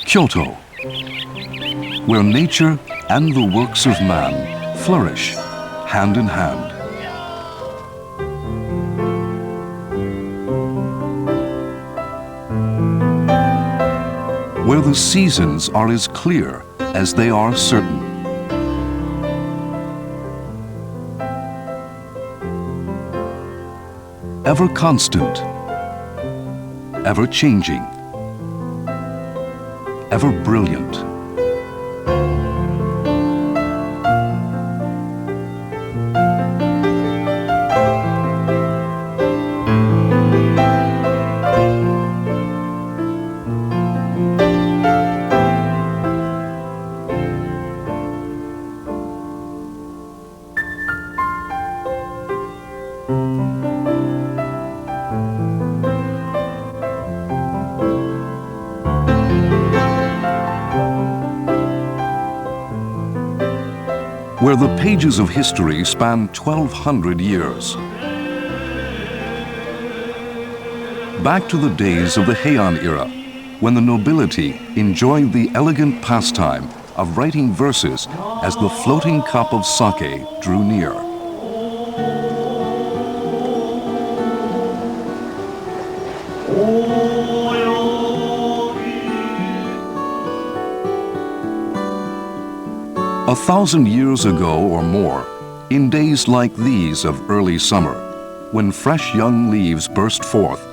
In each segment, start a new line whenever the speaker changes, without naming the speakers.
Kyoto, where nature and the works of man flourish hand in hand. Where the seasons are as clear as they are certain. Ever constant, ever changing, ever brilliant. Where the pages of history span 1,200 years. Back to the days of the Heian era, when the nobility enjoyed the elegant pastime of writing verses as the floating cup of sake drew near. A 1,000 years ago or more, in days like these of early summer, when fresh young leaves burst forth,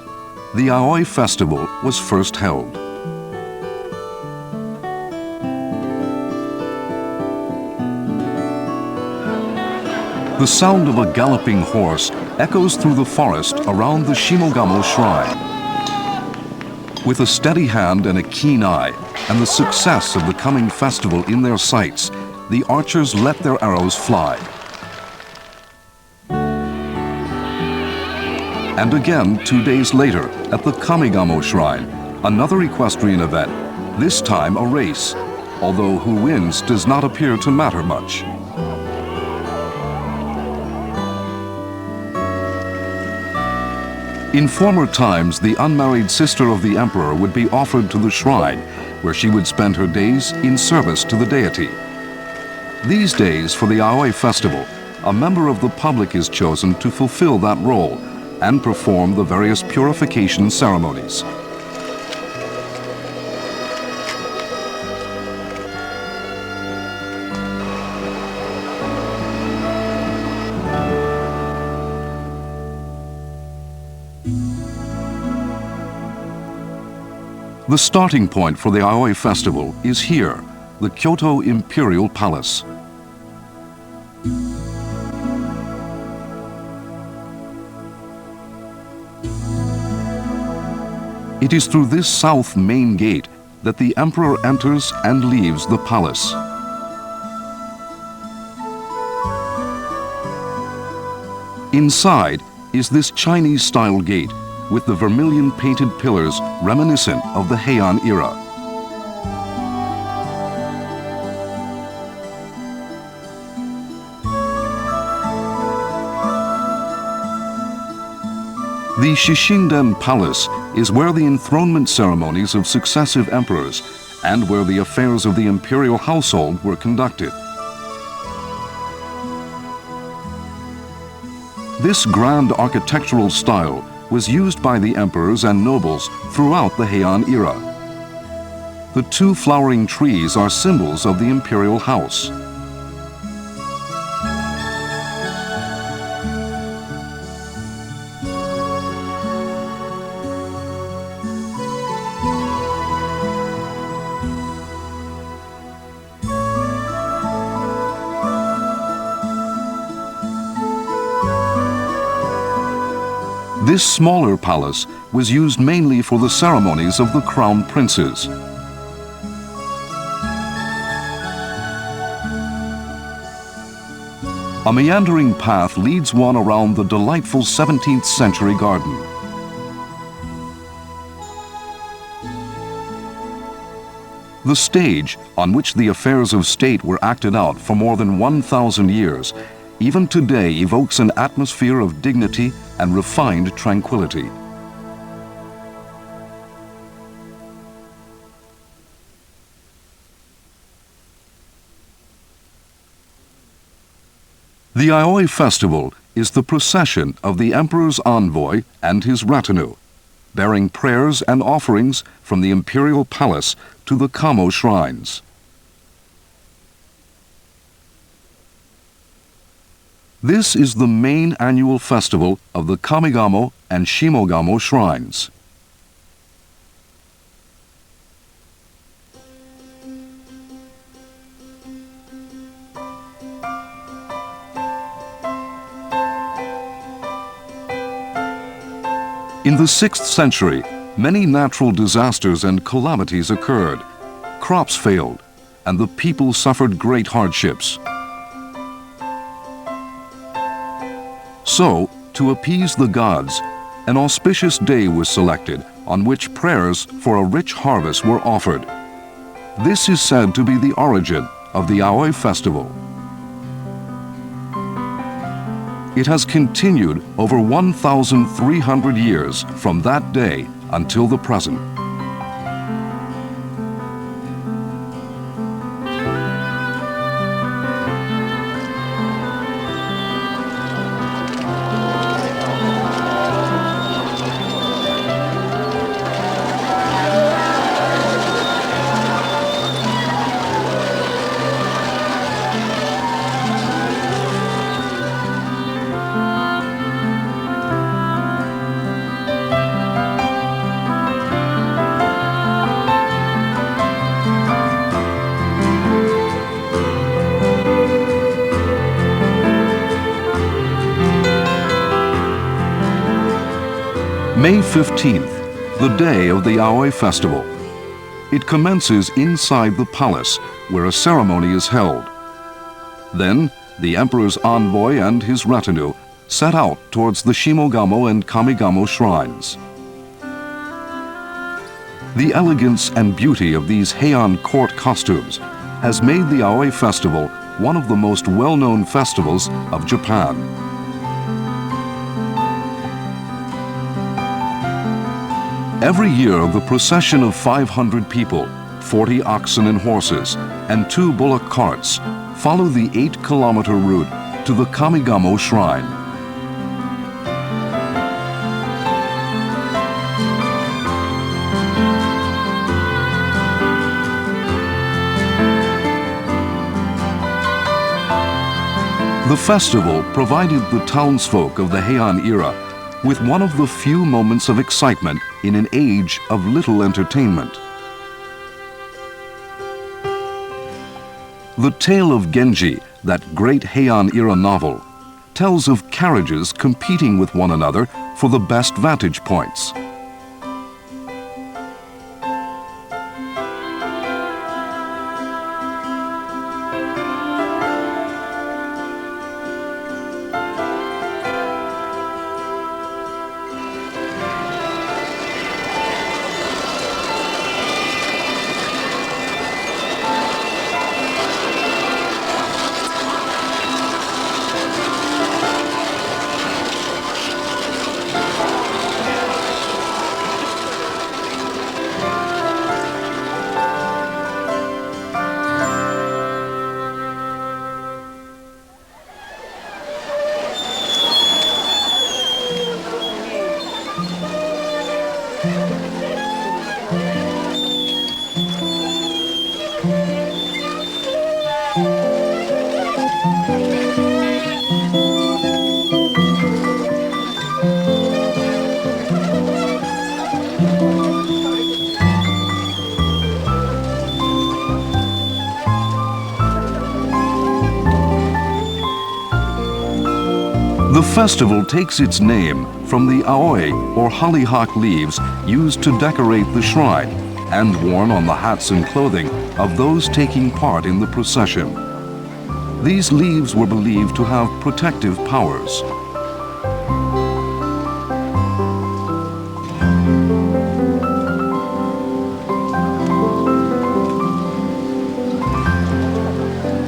the Aoi festival was first held. The sound of a galloping horse echoes through the forest around the Shimogamo shrine. With a steady hand and a keen eye, and the success of the coming festival in their sights, the archers let their arrows fly. And again, 2 days later, at the Kamigamo Shrine, another equestrian event, this time a race, although who wins does not appear to matter much. In former times, the unmarried sister of the emperor would be offered to the shrine, where she would spend her days in service to the deity. These days, for the Aoi festival, a member of the public is chosen to fulfill that role and perform the various purification ceremonies. The starting point for the Aoi festival is here, the Kyoto Imperial Palace. It is through this south main gate that the emperor enters and leaves the palace. Inside is this Chinese-style gate with the vermilion-painted pillars reminiscent of the Heian era. The Shishinden Palace is where the enthronement ceremonies of successive emperors and where the affairs of the imperial household were conducted. This grand architectural style was used by the emperors and nobles throughout the Heian era. The 2 flowering trees are symbols of the imperial house. This smaller palace was used mainly for the ceremonies of the crown princes. A meandering path leads one around the delightful 17th century garden. The stage on which the affairs of state were acted out for more than 1,000 years even today evokes an atmosphere of dignity and refined tranquility. The Aoi festival is the procession of the emperor's envoy and his retinue, bearing prayers and offerings from the imperial palace to the Kamo shrines. This is the main annual festival of the Kamigamo and Shimogamo shrines. In the 6th century, many natural disasters and calamities occurred. Crops failed, and the people suffered great hardships. So, to appease the gods, an auspicious day was selected on which prayers for a rich harvest were offered. This is said to be the origin of the Aoi festival. It has continued over 1,300 years from that day until the present. May 15th, the day of the Aoi festival. It commences inside the palace, where a ceremony is held. Then, the emperor's envoy and his retinue set out towards the Shimogamo and Kamigamo shrines. The elegance and beauty of these Heian court costumes has made the Aoi festival one of the most well-known festivals of Japan. Every year, the procession of 500 people, 40 oxen and horses, and 2 bullock carts follow the 8-kilometer route to the Kamigamo shrine. The festival provided the townsfolk of the Heian era with one of the few moments of excitement in an age of little entertainment. The tale of Genji, that great Heian-era novel, tells of carriages competing with one another for the best vantage points. The festival takes its name from the aoi, or hollyhock leaves, used to decorate the shrine and worn on the hats and clothing of those taking part in the procession. These leaves were believed to have protective powers.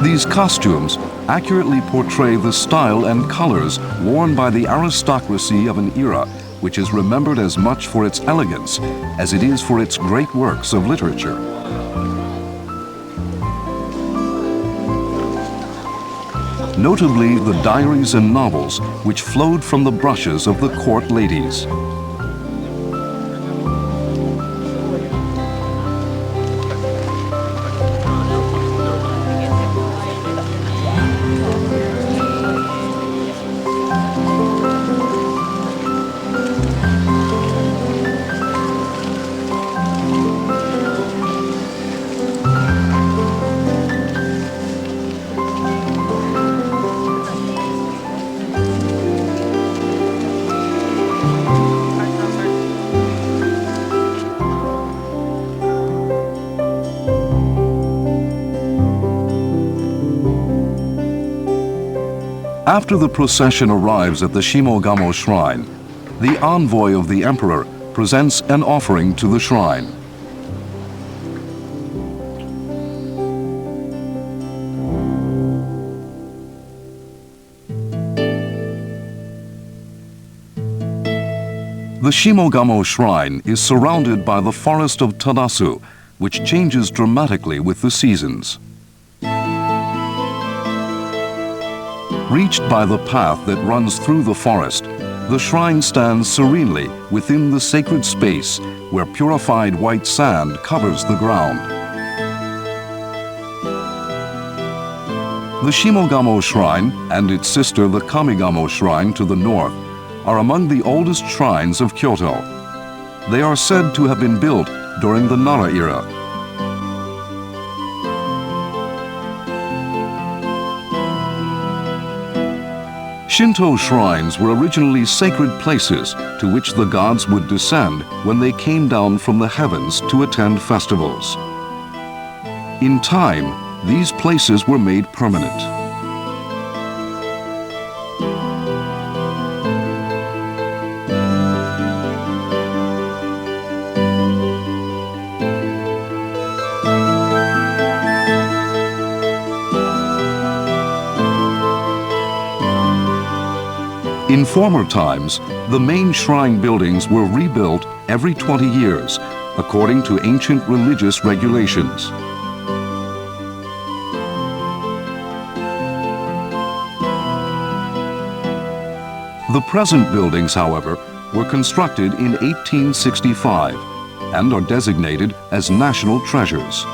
These costumes accurately portray the style and colors worn by the aristocracy of an era which is remembered as much for its elegance as it is for its great works of literature. notably the diaries and novels which flowed from the brushes of the court ladies. After the procession arrives at the Shimogamo shrine, the envoy of the emperor presents an offering to the shrine. The Shimogamo shrine is surrounded by the forest of Tadasu, which changes dramatically with the seasons. Reached by the path that runs through the forest, the shrine stands serenely within the sacred space where purified white sand covers the ground. The Shimogamo shrine and its sister the Kamigamo shrine to the north are among the oldest shrines of Kyoto. They are said to have been built during the Nara era. Shinto shrines were originally sacred places to which the gods would descend when they came down from the heavens to attend festivals. In time, these places were made permanent. In former times, the main shrine buildings were rebuilt every 20 years, according to ancient religious regulations. The present buildings, however, were constructed in 1865 and are designated as national treasures.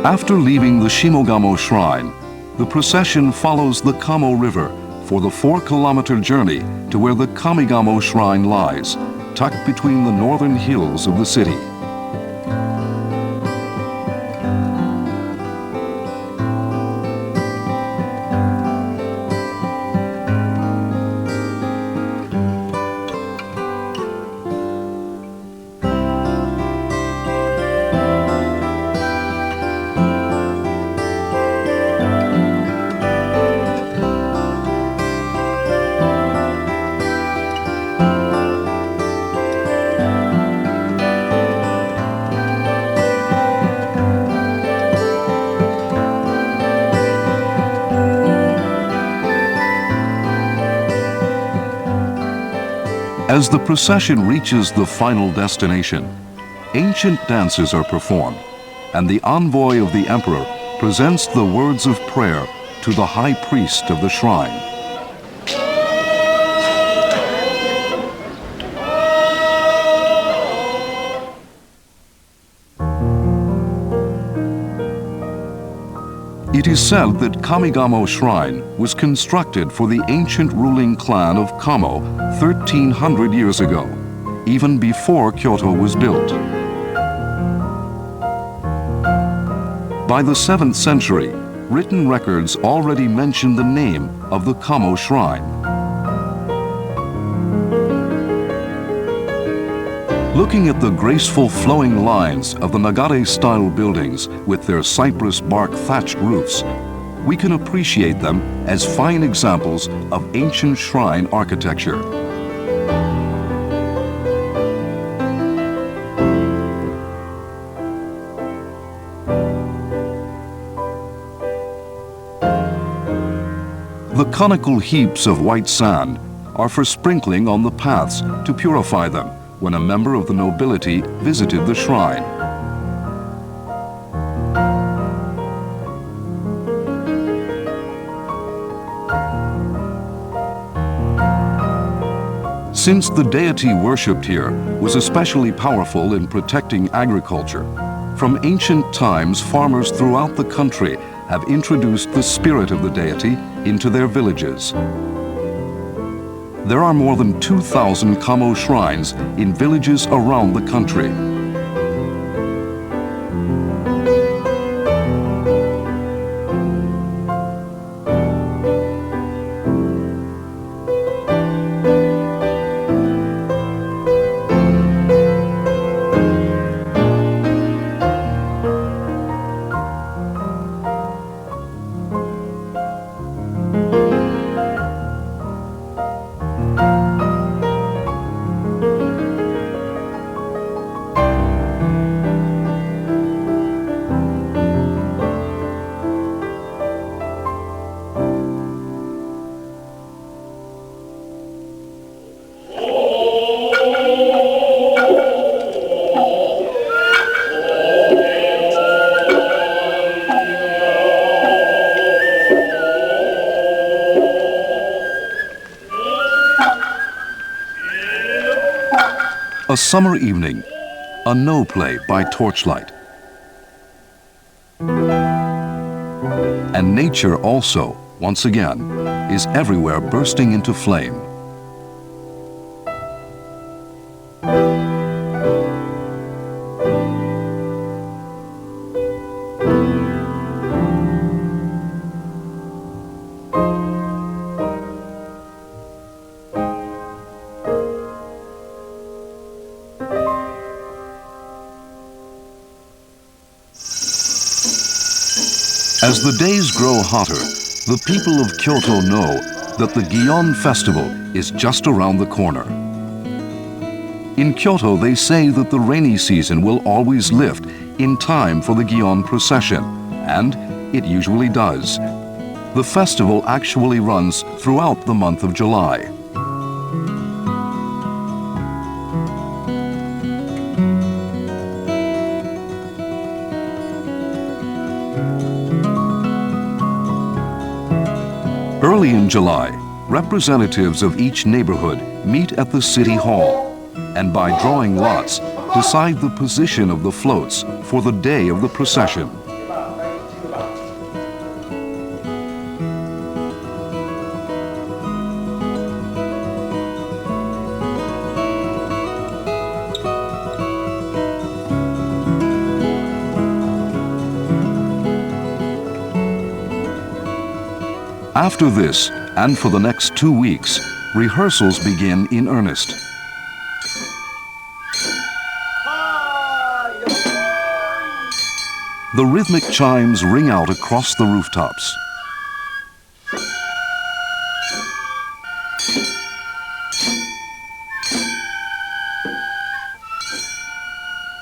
After leaving the Shimogamo shrine, the procession follows the Kamo River for the 4-kilometer journey to where the Kamigamo shrine lies, tucked between the northern hills of the city. As the procession reaches the final destination, ancient dances are performed, and the envoy of the emperor presents the words of prayer to the high priest of the shrine. It is said that Kamigamo Shrine was constructed for the ancient ruling clan of Kamo 1,300 years ago, even before Kyoto was built. By the 7th century, written records already mention the name of the Kamo Shrine. Looking at the graceful flowing lines of the Nagare-style buildings with their cypress bark thatched roofs, we can appreciate them as fine examples of ancient shrine architecture. conical heaps of white sand are for sprinkling on the paths to purify them when a member of the nobility visited the shrine. Since the deity worshipped here was especially powerful in protecting agriculture, from ancient times farmers throughout the country have introduced the spirit of the deity into their villages. There are more than 2,000 Kamo shrines in villages around the country. A summer evening, a no play by torchlight. And nature also, once again, is everywhere bursting into flame. As the days grow hotter, the people of Kyoto know that the Gion festival is just around the corner. In Kyoto, they say that the rainy season will always lift in time for the Gion procession, and it usually does. The festival actually runs throughout the month of July. Early in July, representatives of each neighborhood meet at the city hall and by drawing lots decide the position of the floats for the day of the procession. After this, and for the next 2 weeks, rehearsals begin in earnest. The rhythmic chimes ring out across the rooftops.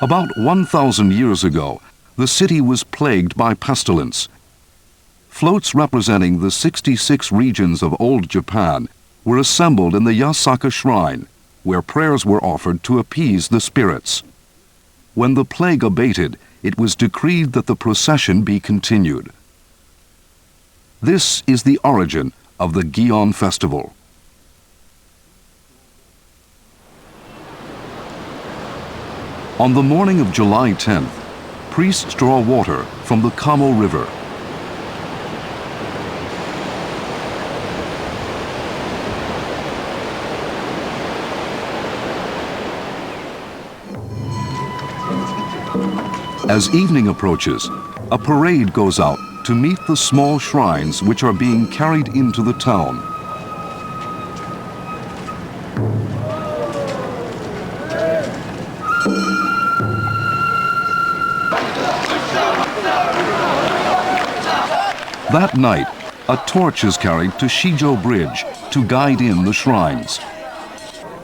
About 1,000 years ago, the city was plagued by pestilence. Floats representing the 66 regions of old Japan were assembled in the Yasaka Shrine, where prayers were offered to appease the spirits. When the plague abated, it was decreed that the procession be continued. This is the origin of the Gion festival. On the morning of July 10th, priests draw water from the Kamo River. As evening approaches, a parade goes out to meet the small shrines which are being carried into the town. That night, a torch is carried to Shijo Bridge to guide in the shrines.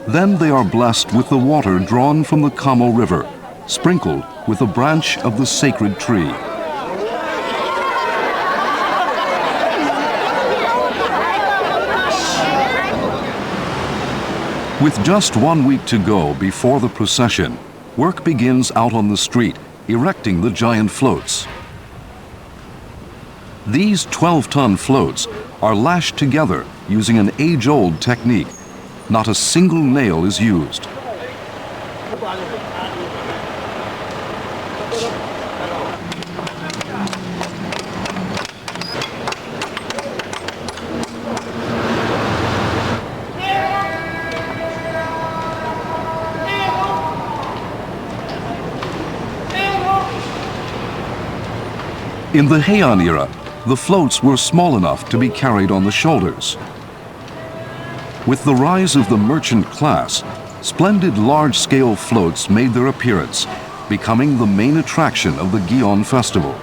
Then they are blessed with the water drawn from the Kamo River, sprinkled with a branch of the sacred tree. With just 1 week to go before the procession, work begins out on the street, erecting the giant floats. These 12-ton floats are lashed together using an age-old technique. Not a single nail is used. In the Heian era, the floats were small enough to be carried on the shoulders. With the rise of the merchant class, splendid large-scale floats made their appearance, becoming the main attraction of the Gion festival.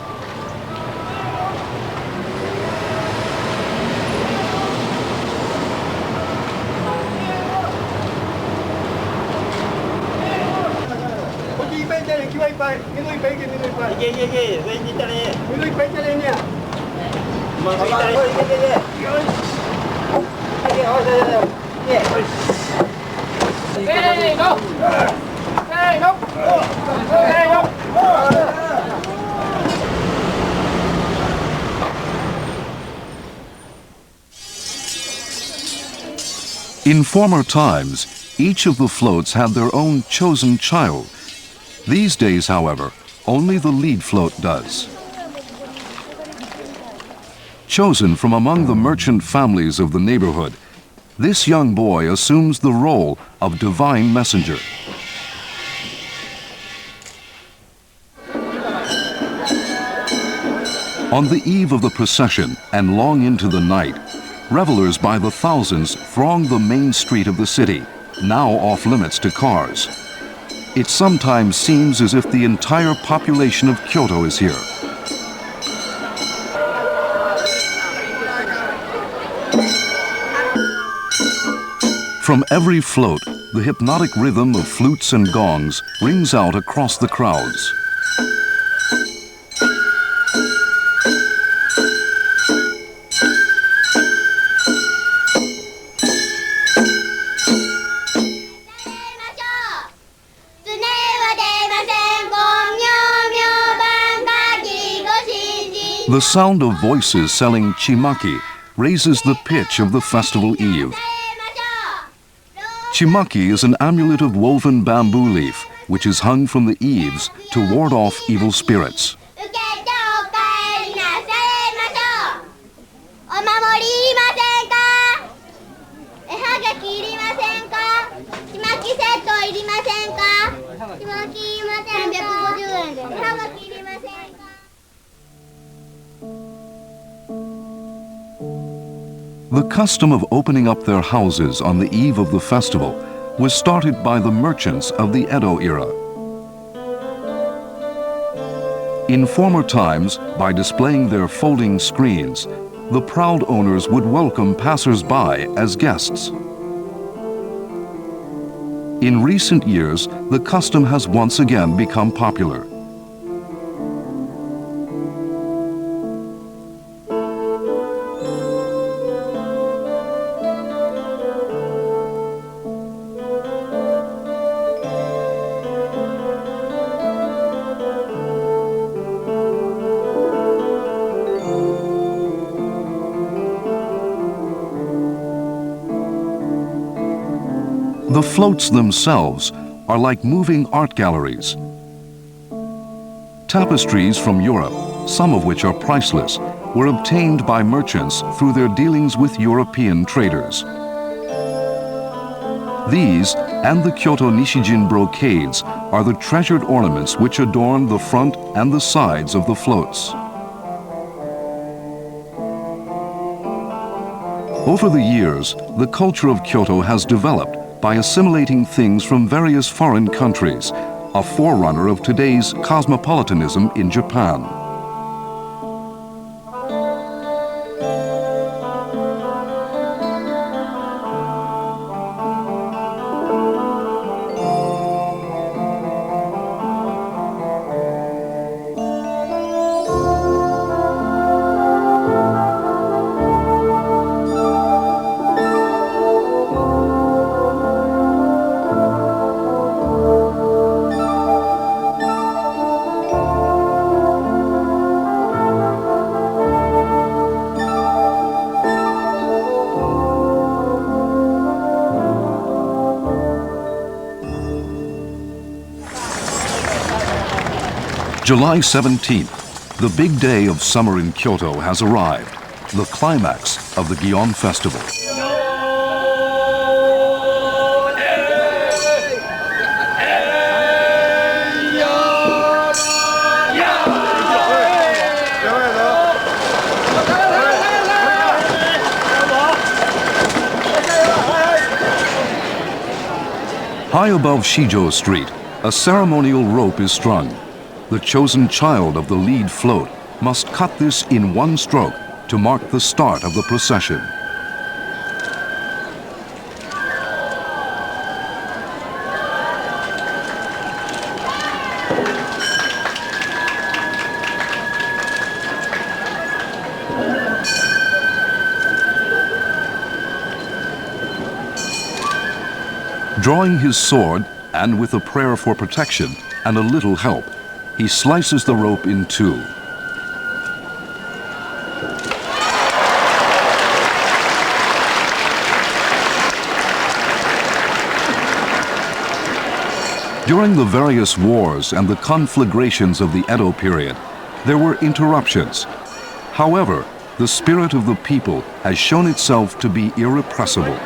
In former times, each of the floats had their own chosen child. These days, however, only the lead float does. Chosen from among the merchant families of the neighborhood, this young boy assumes the role of divine messenger. On the eve of the procession and long into the night, revelers by the thousands throng the main street of the city, now off limits to cars. It sometimes seems as if the entire population of Kyoto is here. From every float, the hypnotic rhythm of flutes and gongs rings out across the crowds. The sound of voices selling chimaki raises the pitch of the festival eve. Chimaki is an amulet of woven bamboo leaf, which is hung from the eaves to ward off evil spirits. The custom of opening up their houses on the eve of the festival was started by the merchants of the Edo era. In former times, by displaying their folding screens, the proud owners would welcome passers-by as guests. In recent years, the custom has once again become popular. The floats themselves are like moving art galleries. Tapestries from Europe, some of which are priceless, were obtained by merchants through their dealings with European traders. These and the Kyoto Nishijin brocades are the treasured ornaments which adorn the front and the sides of the floats. Over the years, the culture of Kyoto has developed by assimilating things from various foreign countries, a forerunner of today's cosmopolitanism in Japan. July 17th, the big day of summer in Kyoto has arrived, the climax of the Bygone festival. High above Shijo Street, a ceremonial rope is strung. The chosen child of the lead float must cut this in one stroke to mark the start of the procession. Drawing his sword, and with a prayer for protection and a little help, he slices the rope in two. During the various wars and the conflagrations of the Edo period, there were interruptions. However, the spirit of the people has shown itself to be irrepressible.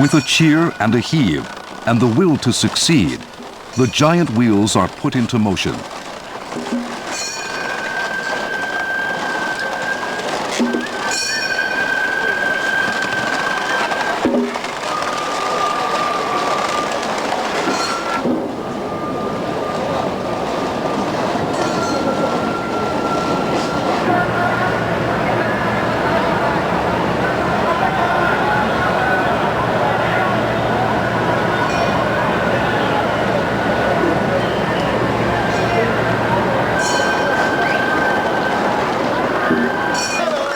With a cheer and a heave, and the will to succeed, the giant wheels are put into motion.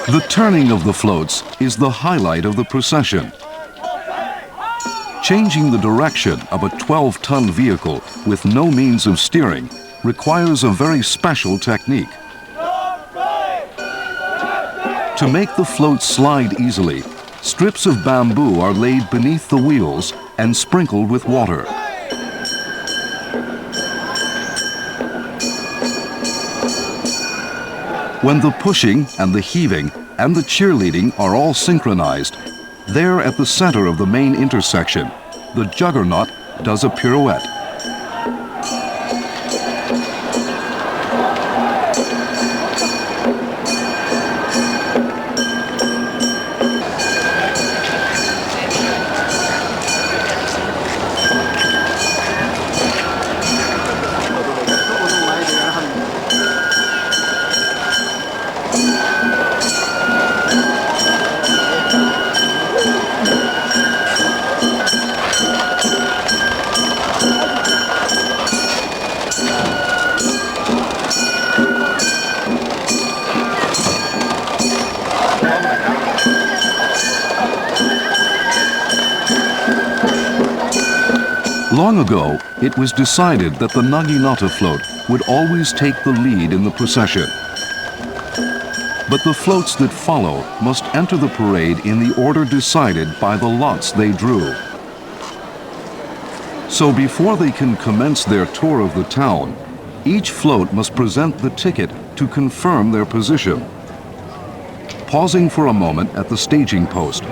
The turning of the floats is the highlight of the procession. Changing the direction of a 12-ton vehicle with no means of steering requires a very special technique. To make the floats slide easily, strips of bamboo are laid beneath the wheels and sprinkled with water. When the pushing and the heaving and the cheerleading are all synchronized, there at the center of the main intersection, the juggernaut does a pirouette. Long ago, it was decided that the Naginata float would always take the lead in the procession. But the floats that follow must enter the parade in the order decided by the lots they drew. So before they can commence their tour of the town, each float must present the ticket to confirm their position. Pausing for a moment at the staging post,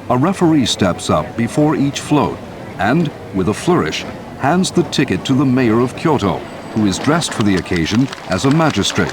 a referee steps up before each float and, with a flourish, hands the ticket to the mayor of Kyoto, who is dressed for the occasion as a magistrate.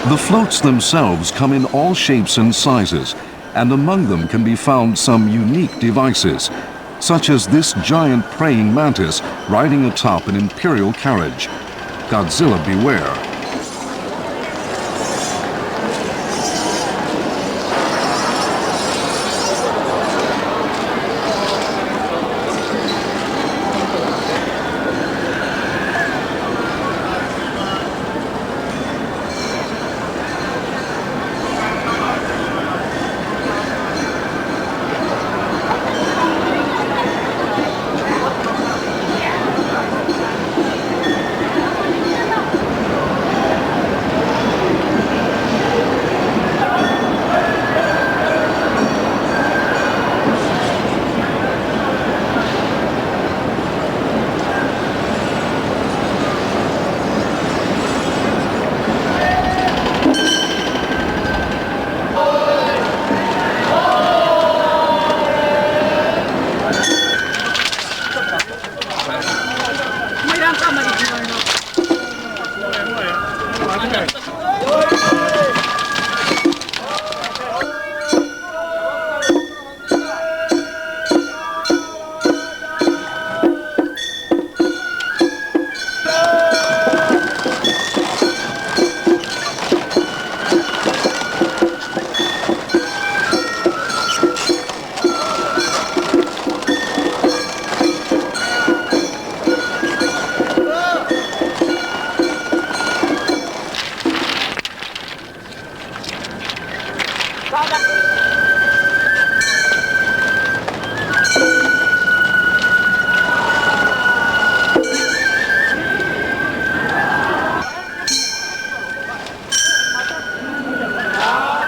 The floats themselves come in all shapes and sizes, and among them can be found some unique devices, such as this giant praying mantis riding atop an imperial carriage. Godzilla beware.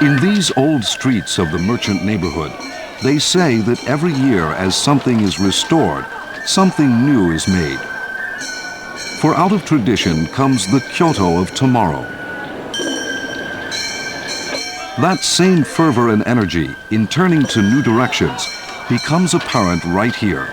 In these old streets of the merchant neighborhood, they say that every year as something is restored, something new is made. For out of tradition comes the Kyoto of tomorrow. That same fervor and energy in turning to new directions becomes apparent right here.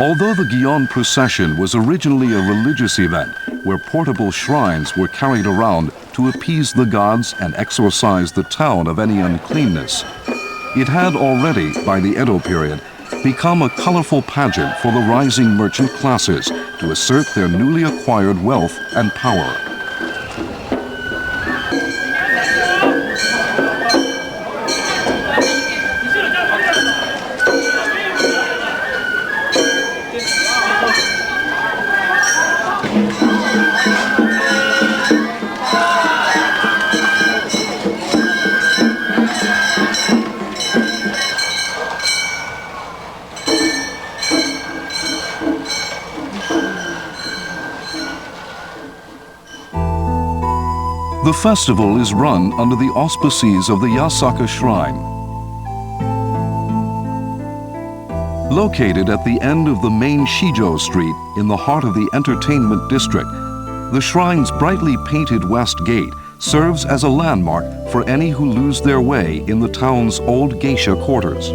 Although the Gion procession was originally a religious event where portable shrines were carried around to appease the gods and exorcise the town of any uncleanness, it had already, by the Edo period, become a colorful pageant for the rising merchant classes to assert their newly acquired wealth and power. The festival is run under the auspices of the Yasaka Shrine. Located at the end of the main Shijo Street in the heart of the entertainment district, the shrine's brightly painted west gate serves as a landmark for any who lose their way in the town's old geisha quarters.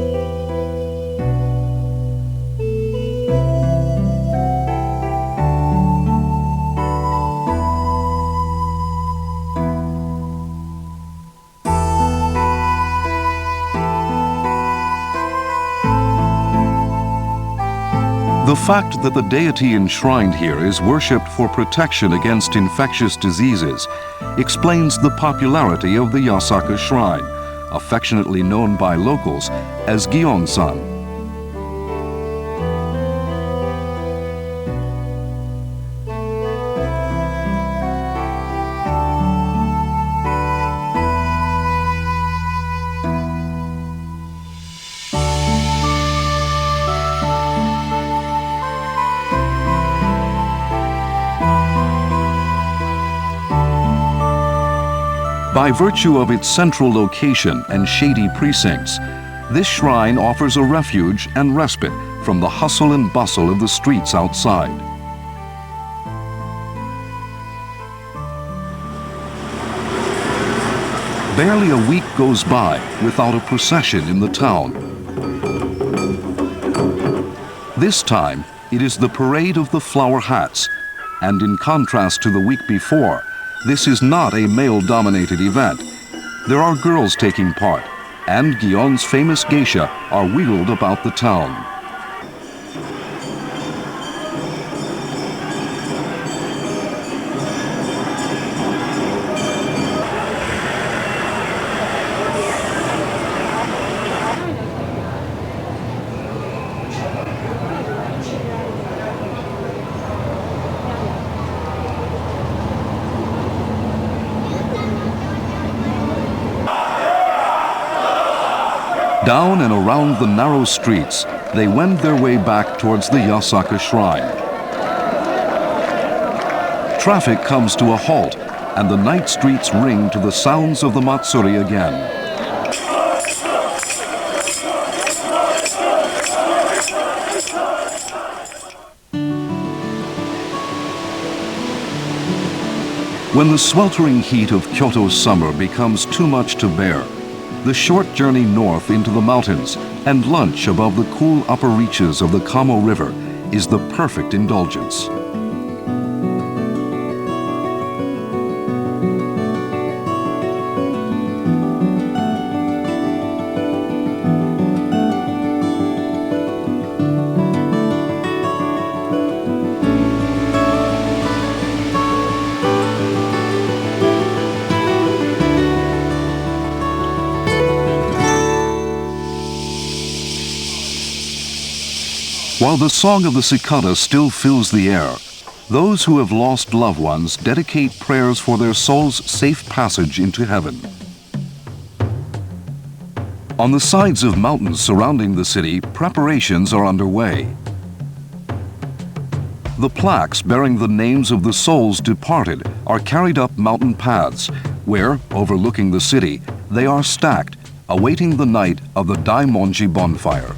The fact that the deity enshrined here is worshipped for protection against infectious diseases explains the popularity of the Yasaka Shrine, affectionately known by locals as Gion-san. By virtue of its central location and shady precincts, this shrine offers a refuge and respite from the hustle and bustle of the streets outside. Barely a week goes by without a procession in the town. This time, it is the parade of the flower hats, and in contrast to the week before, this is not a male-dominated event. There are girls taking part, and Gion's famous geisha are wheeled about the town. Down and around the narrow streets, they wend their way back towards the Yasaka Shrine. Traffic comes to a halt, and the night streets ring to the sounds of the Matsuri again. When the sweltering heat of Kyoto's summer becomes too much to bear, the short journey north into the mountains and lunch above the cool upper reaches of the Kamo River is the perfect indulgence. While the song of the cicada still fills the air, those who have lost loved ones dedicate prayers for their soul's safe passage into heaven. On the sides of mountains surrounding the city, preparations are underway. The plaques bearing the names of the souls departed are carried up mountain paths, where, overlooking the city, they are stacked, awaiting the night of the Daimonji bonfire.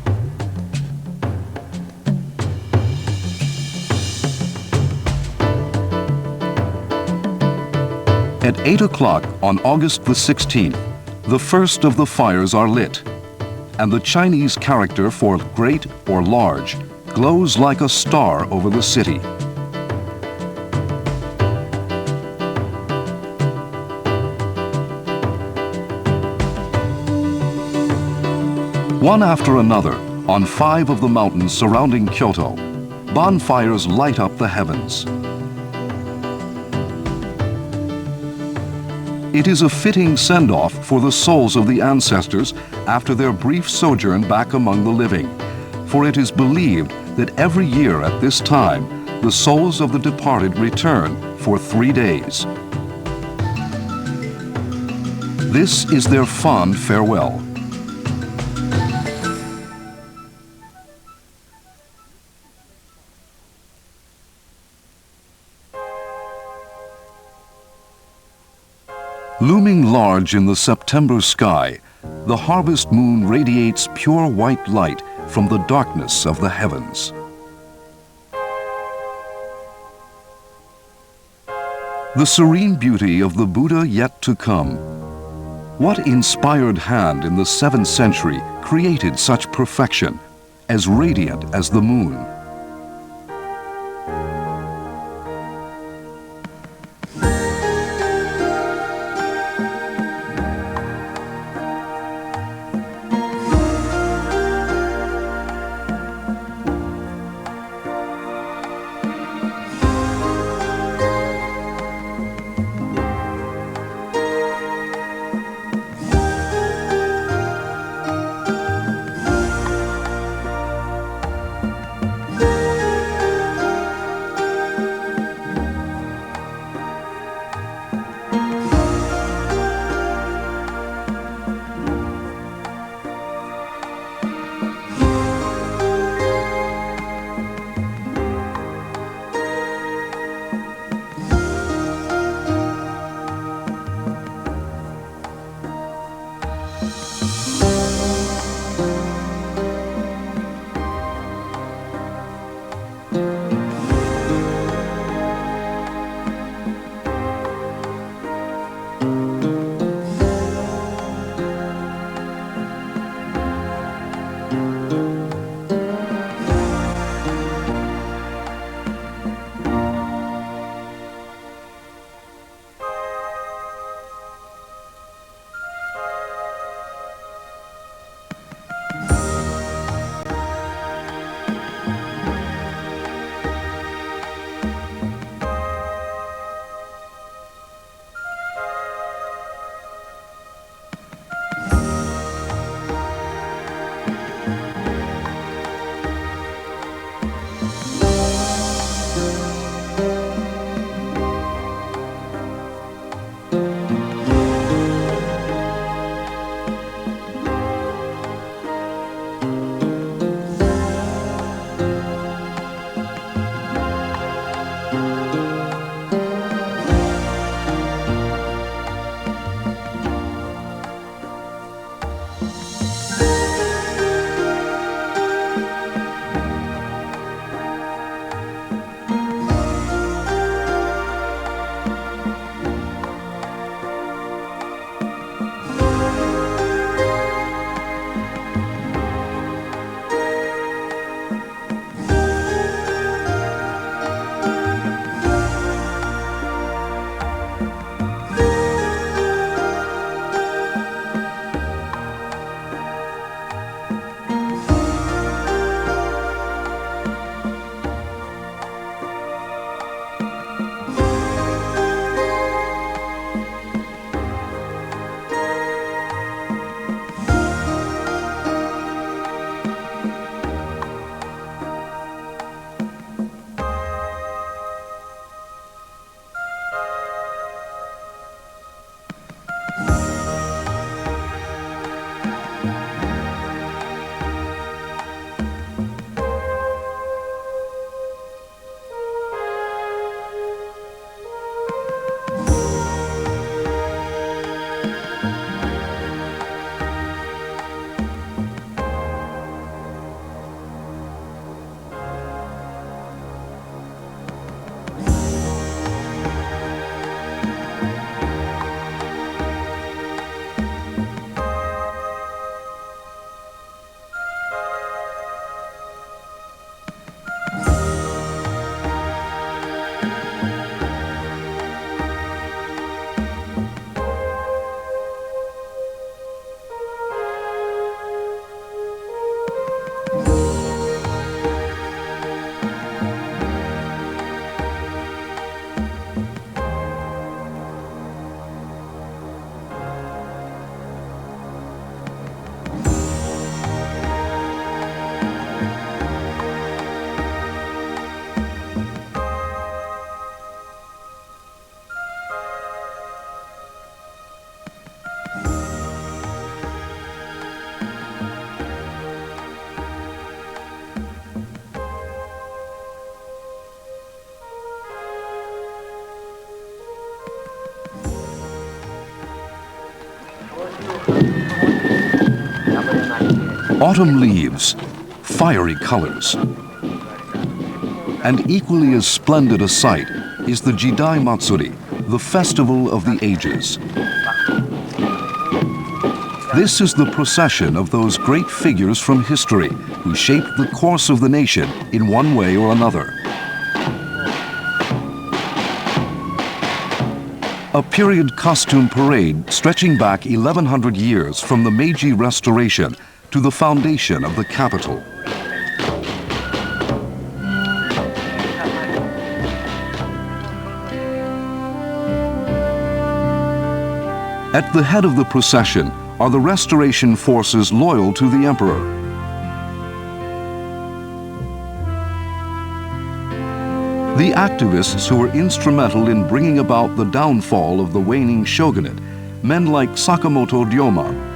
At 8 o'clock on August the 16th, the first of the fires are lit, and the Chinese character for great or large glows like a star over the city. One after another, on 5 of the mountains surrounding Kyoto, bonfires light up the heavens. It is a fitting send-off for the souls of the ancestors after their brief sojourn back among the living, for it is believed that every year at this time, the souls of the departed return for 3 days. This is their fond farewell. Looming large in the September sky, the harvest moon radiates pure white light from the darkness of the heavens. The serene beauty of the Buddha yet to come. What inspired hand in the 7th century created such perfection, as radiant as the moon? Autumn leaves, fiery colors. And equally as splendid a sight is the Jidai Matsuri, the festival of the ages. This is the procession of those great figures from history who shaped the course of the nation in one way or another. A period costume parade stretching back 1100 years from the Meiji Restoration to the foundation of the capital. At the head of the procession are the restoration forces loyal to the emperor. The activists who were instrumental in bringing about the downfall of the waning shogunate, men like Sakamoto Ryoma.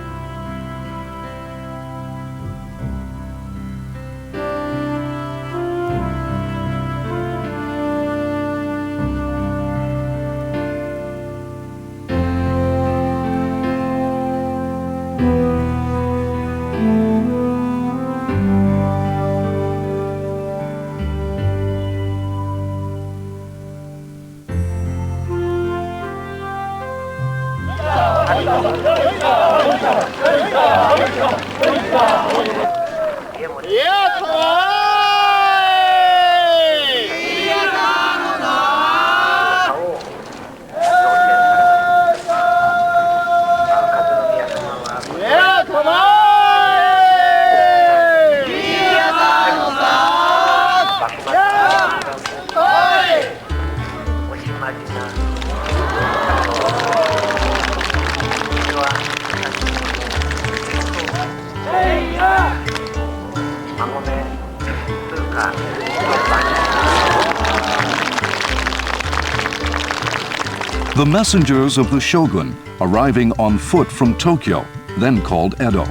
The messengers of the shogun arriving on foot from Tokyo, then called Edo.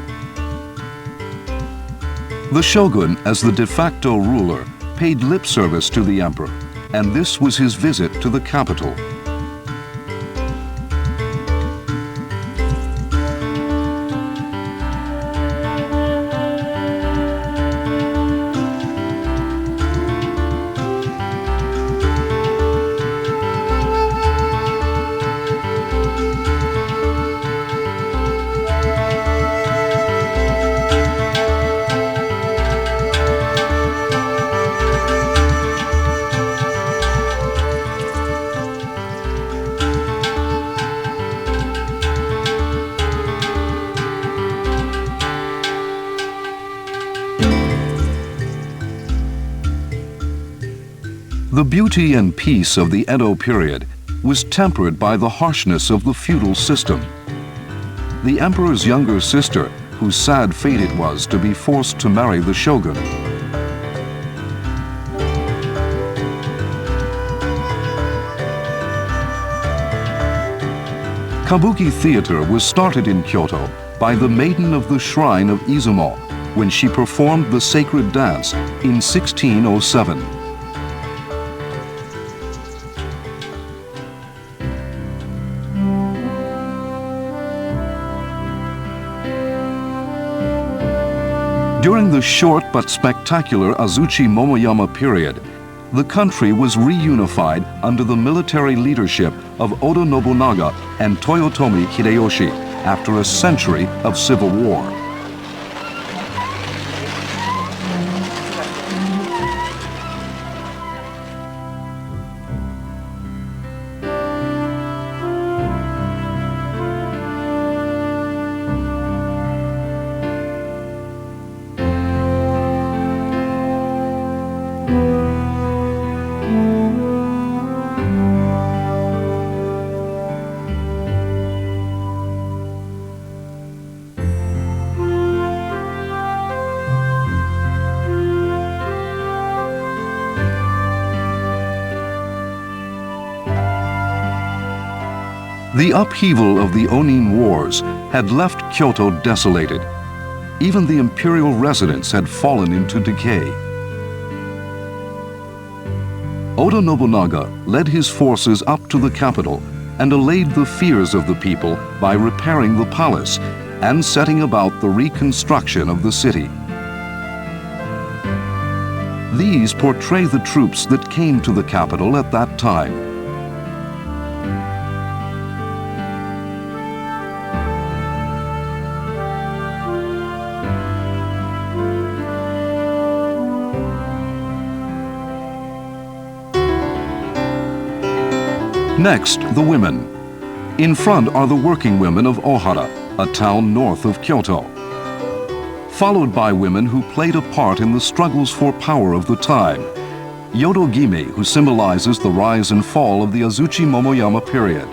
The shogun, as the de facto ruler, paid lip service to the emperor, and this was his visit to the capital. The beauty and peace of the Edo period was tempered by the harshness of the feudal system. The emperor's younger sister, whose sad fate it was to be forced to marry the shogun. Kabuki theater was started in Kyoto by the maiden of the shrine of Izumo when she performed the sacred dance in 1607. During the short but spectacular Azuchi Momoyama period, the country was reunified under the military leadership of Oda Nobunaga and Toyotomi Hideyoshi after a century of civil war. The upheaval of the Onin Wars had left Kyoto desolated. Even the imperial residence had fallen into decay. Oda Nobunaga led his forces up to the capital and allayed the fears of the people by repairing the palace and setting about the reconstruction of the city. These portray the troops that came to the capital at that time. Next, the women. In front are the working women of Ohara, a town north of Kyoto, followed by women who played a part in the struggles for power of the time. Yodogimi, who symbolizes the rise and fall of the Azuchi Momoyama period.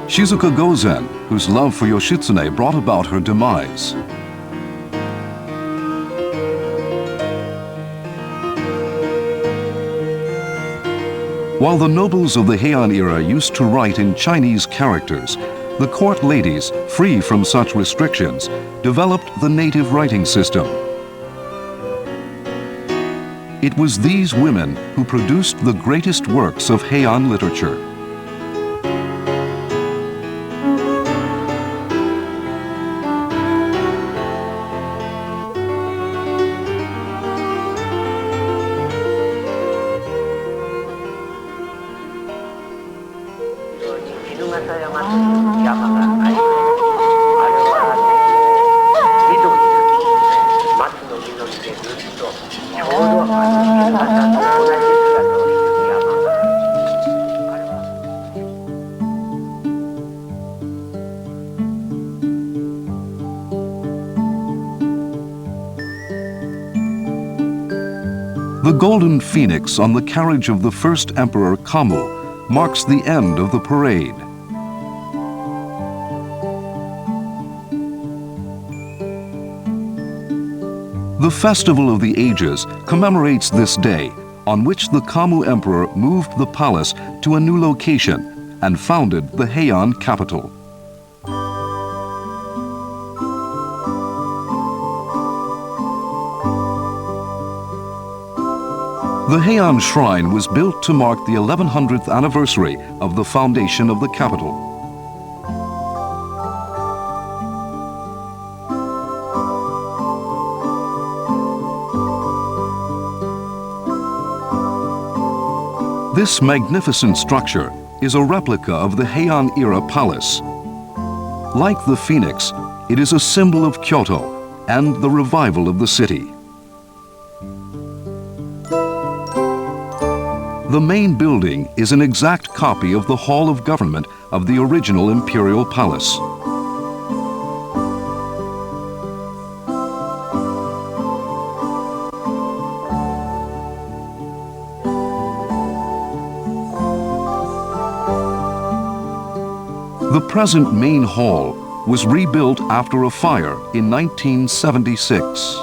Shizuka Gozen, whose love for Yoshitsune brought about her demise. While the nobles of the Heian era used to write in Chinese characters, the court ladies, free from such restrictions, developed the native writing system. It was these women who produced the greatest works of Heian literature. The golden phoenix on the carriage of the first emperor Kamu marks the end of the parade. The Festival of the Ages commemorates this day, on which the Kamu emperor moved the palace to a new location and founded the Heian capital. The Heian Shrine was built to mark the 1100th anniversary of the foundation of the capital. This magnificent structure is a replica of the Heian-era palace. Like the phoenix, it is a symbol of Kyoto and the revival of the city. The main building is an exact copy of the Hall of Government of the original imperial palace. The present main hall was rebuilt after a fire in 1976.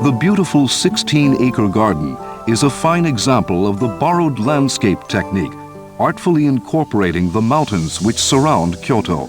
The beautiful 16-acre garden is a fine example of the borrowed landscape technique, artfully incorporating the mountains which surround Kyoto.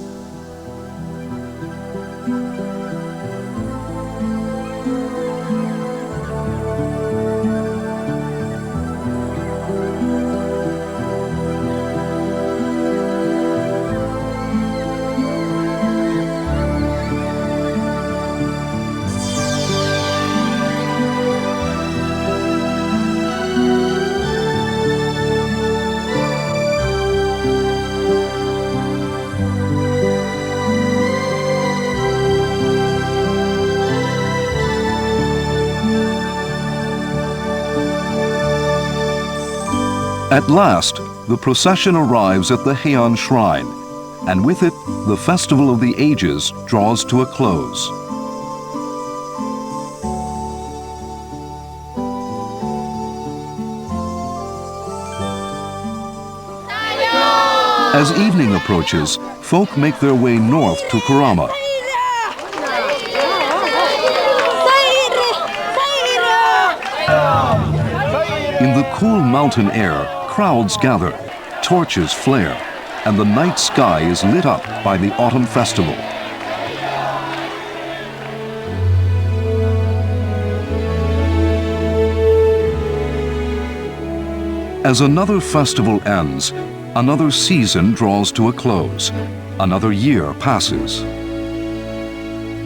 At last, the procession arrives at the Heian Shrine, and with it, the Festival of the Ages draws to a close. As evening approaches, folk make their way north to Kurama. In the cool mountain air, crowds gather, torches flare, and the night sky is lit up by the autumn festival. As another festival ends, another season draws to a close, Another year passes.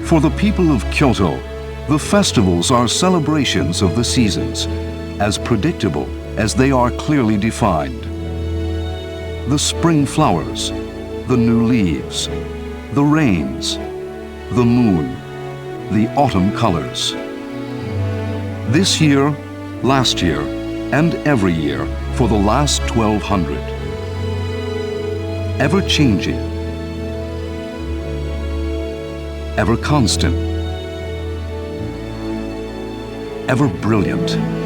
For the people of Kyoto, the festivals are celebrations of the seasons, as predictable as they are clearly defined. The spring flowers, the new leaves, the rains, the moon, the autumn colors. This year, last year, and every year for the last 1200. Ever changing, ever constant, ever brilliant.